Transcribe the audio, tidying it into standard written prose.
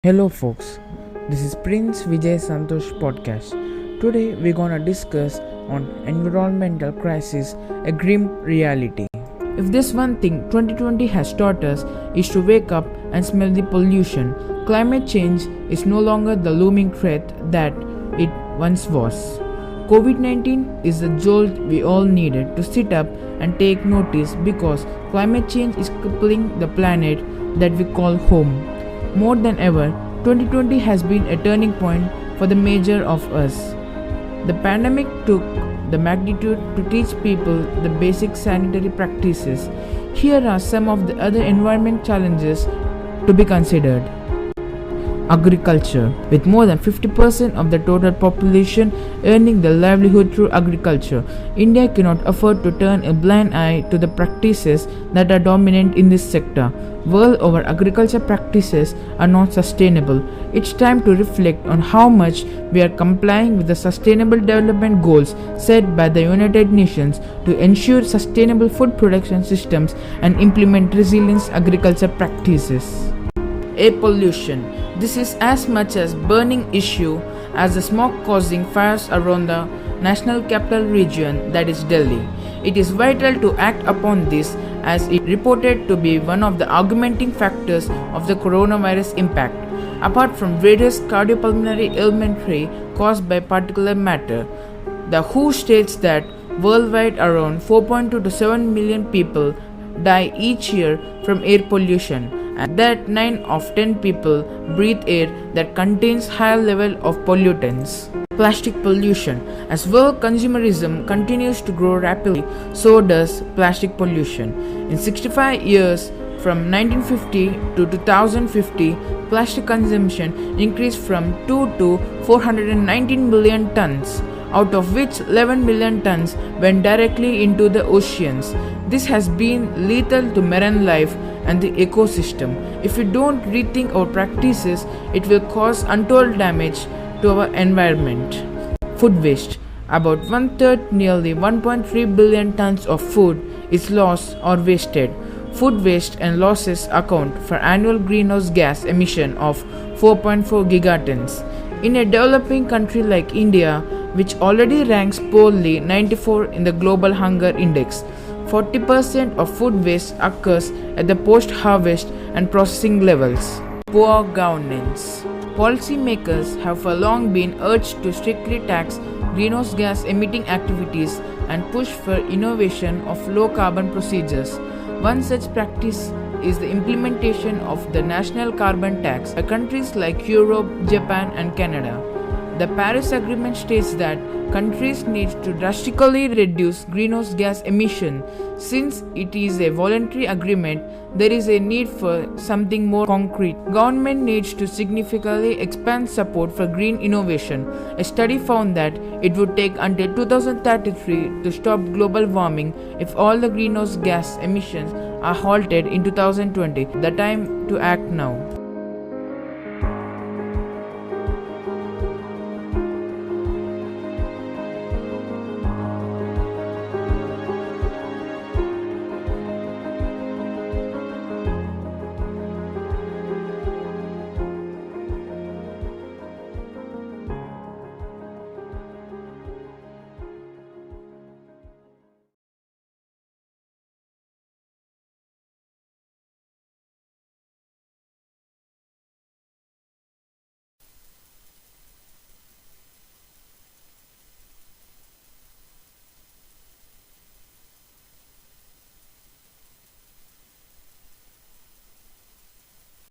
Hello folks, this is Prince Vijay Santhosh podcast. Today we're gonna discuss on environmental crisis, a grim reality. If there's one thing 2020 has taught us is to wake up and smell the pollution. Climate change is no longer the looming threat that it once was. COVID-19 is the jolt we all needed to sit up and take notice because climate change is crippling the planet that we call home. More than ever, 2020 has been a turning point for the major of us. The pandemic took the magnitude to teach people the basic sanitary practices. Here are some of the other environment challenges to be considered. Agriculture. With more than 50% of the total population earning their livelihood through agriculture, India cannot afford to turn a blind eye to the practices that are dominant in this sector. World over, agriculture practices are not sustainable. It's time to reflect on how much we are complying with the Sustainable Development Goals set by the United Nations to ensure sustainable food production systems and implement resilient agriculture practices. Air pollution. This is as much as burning issue as the smoke causing fires around the national capital region, that is Delhi. It is vital to act upon this as it reported to be one of the augmenting factors of the coronavirus impact. Apart from various cardiopulmonary ailments caused by particulate matter, the WHO states that worldwide around 4.2 to 7 million people die each year from air pollution, and that 9 of 10 people breathe air that contains higher level of pollutants. Plastic pollution. As world consumerism continues to grow rapidly, so does plastic pollution. In 65 years, from 1950 to 2050, plastic consumption increased from 2 to 419 million tons, out of which 11 million tons went directly into the oceans. This has been lethal to marine life and the ecosystem. If we don't rethink our practices, it will cause untold damage to our environment. Food waste. About one-third, nearly 1.3 billion tons of food is lost or wasted. Food waste and losses account for annual greenhouse gas emission of 4.4 gigatons. In a developing country like India, which already ranks poorly 94 in the Global Hunger Index, 40% of food waste occurs at the post-harvest and processing levels. Poor governance. Policymakers have for long been urged to strictly tax greenhouse gas emitting activities and push for innovation of low carbon procedures. One such practice is the implementation of the national carbon tax by countries like Europe, Japan, and Canada. The Paris Agreement states that countries need to drastically reduce greenhouse gas emission. Since it is a voluntary agreement, there is a need for something more concrete. Government needs to significantly expand support for green innovation. A study found that it would take until 2033 to stop global warming if all the greenhouse gas emissions are halted in 2020. The time to act now.